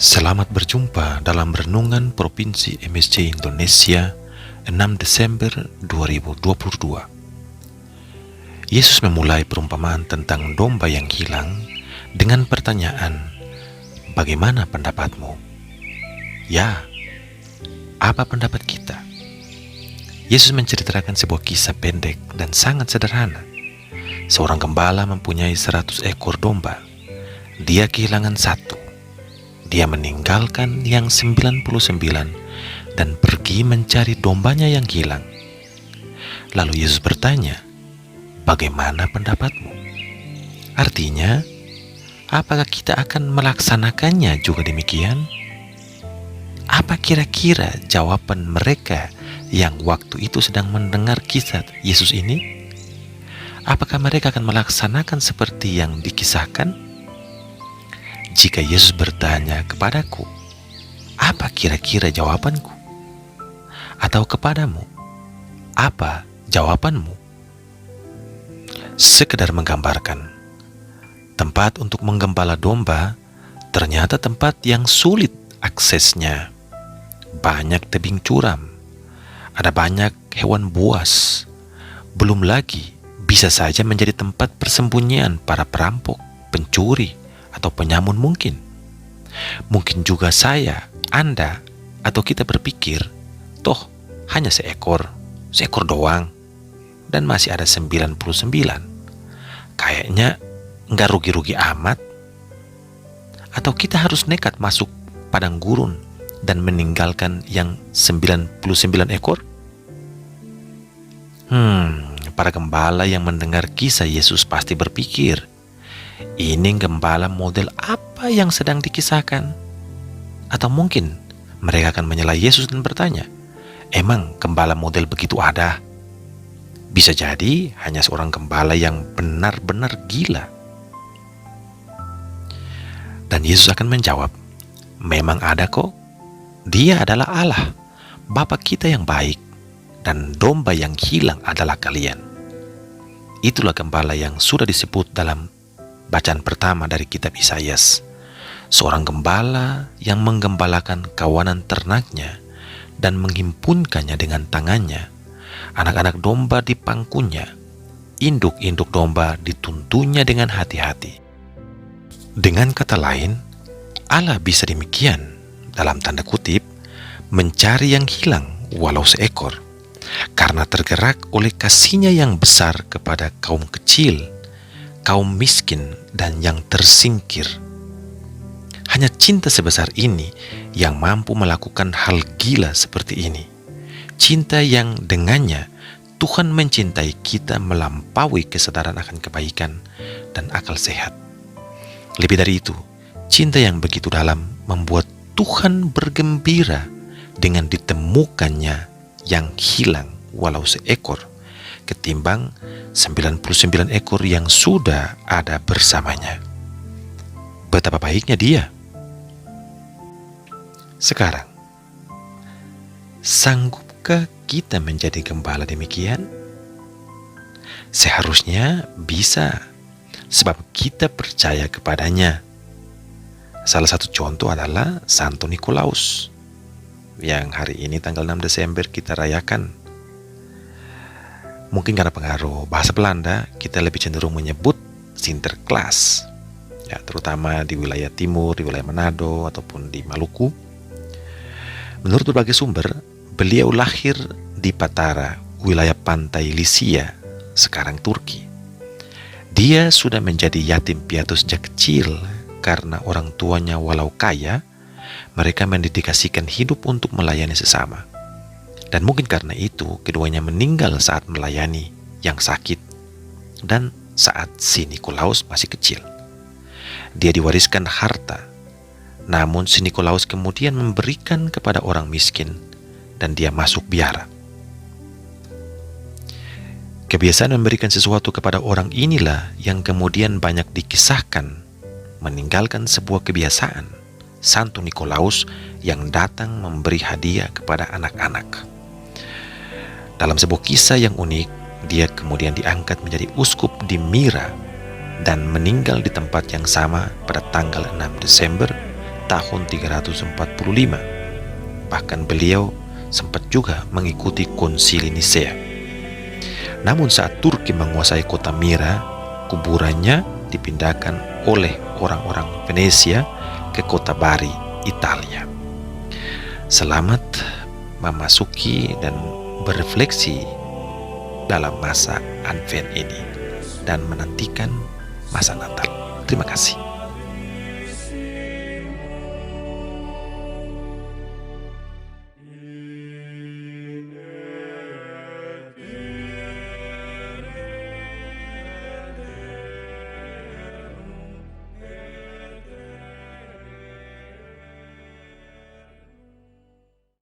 Selamat berjumpa dalam Renungan Provinsi MSC Indonesia 6 Desember 2022. Yesus memulai perumpamaan tentang domba yang hilang dengan pertanyaan, "Bagaimana pendapatmu?" Ya, apa pendapat kita? Yesus menceritakan sebuah kisah pendek dan sangat sederhana. Seorang gembala mempunyai 100 ekor domba. Dia kehilangan satu. Dia meninggalkan yang 99 dan pergi mencari dombanya yang hilang. Lalu Yesus bertanya, "Bagaimana pendapatmu?" Artinya, apakah kita akan melaksanakannya juga demikian? Apa kira-kira jawaban mereka yang waktu itu sedang mendengar kisah Yesus ini? Apakah mereka akan melaksanakan seperti yang dikisahkan? Jika Yesus bertanya kepadaku, apa kira-kira jawabanku? Atau kepadamu, apa jawabanmu? Sekedar menggambarkan, tempat untuk menggembala domba ternyata tempat yang sulit aksesnya. Banyak tebing curam, ada banyak hewan buas, belum lagi bisa saja menjadi tempat persembunyian para perampok, pencuri, atau penyamun mungkin. Mungkin juga saya, Anda, atau kita berpikir, toh hanya seekor doang, dan masih ada 99. Kayaknya nggak rugi-rugi amat. Atau kita harus nekat masuk padang gurun dan meninggalkan yang 99 ekor? Para gembala yang mendengar kisah Yesus pasti berpikir, ini gembala model apa yang sedang dikisahkan? Atau mungkin mereka akan menyela Yesus dan bertanya, emang gembala model begitu ada? Bisa jadi hanya seorang gembala yang benar-benar gila. Dan Yesus akan menjawab, memang ada kok. Dia adalah Allah, Bapa kita yang baik, dan domba yang hilang adalah kalian. Itulah gembala yang sudah disebut dalam bacaan pertama dari kitab Yesayas. Seorang gembala yang menggembalakan kawanan ternaknya dan menghimpunkannya dengan tangannya. Anak-anak domba dipangkunya, induk-induk domba dituntunnya dengan hati-hati. Dengan kata lain, Allah bisa demikian, dalam tanda kutip, mencari yang hilang walau seekor, karena tergerak oleh kasihnya yang besar kepada kaum kecil, kaum miskin, dan yang tersingkir. Hanya cinta sebesar ini yang mampu melakukan hal gila seperti ini. Cinta yang dengannya Tuhan mencintai kita melampaui kesadaran akan kebaikan dan akal sehat. Lebih dari itu, cinta yang begitu dalam membuat Tuhan bergembira dengan ditemukannya yang hilang walau seekor, ketimbang 99 ekor yang sudah ada bersamanya. Betapa baiknya Dia. Sekarang, sanggupkah kita menjadi gembala demikian? Seharusnya bisa, sebab kita percaya kepadanya. Salah satu contoh adalah Santo Nikolaus, yang hari ini tanggal 6 Desember kita rayakan. Mungkin karena pengaruh bahasa Belanda, kita lebih cenderung menyebut Sinterklaas, ya, terutama di wilayah timur, di wilayah Manado, ataupun di Maluku. Menurut berbagai sumber, beliau lahir di Patara, wilayah pantai Lycia, sekarang Turki. Dia sudah menjadi yatim piatu sejak kecil karena orang tuanya walau kaya, mereka mendedikasikan hidup untuk melayani sesama. Dan mungkin karena itu, keduanya meninggal saat melayani yang sakit dan saat si Nikolaus masih kecil. Dia diwariskan harta, namun si Nikolaus kemudian memberikan kepada orang miskin dan dia masuk biara. Kebiasaan memberikan sesuatu kepada orang inilah yang kemudian banyak dikisahkan meninggalkan sebuah kebiasaan, Santo Nikolaus yang datang memberi hadiah kepada anak-anak. Dalam sebuah kisah yang unik, dia kemudian diangkat menjadi uskup di Myra dan meninggal di tempat yang sama pada tanggal 6 Desember tahun 345. Bahkan beliau sempat juga mengikuti konsili Nisea. Namun saat Turki menguasai kota Mira, kuburannya dipindahkan oleh orang-orang Venesia ke kota Bari, Italia. Selamat memasuki dan berefleksi dalam masa Advent ini dan menantikan masa Natal. Terima kasih.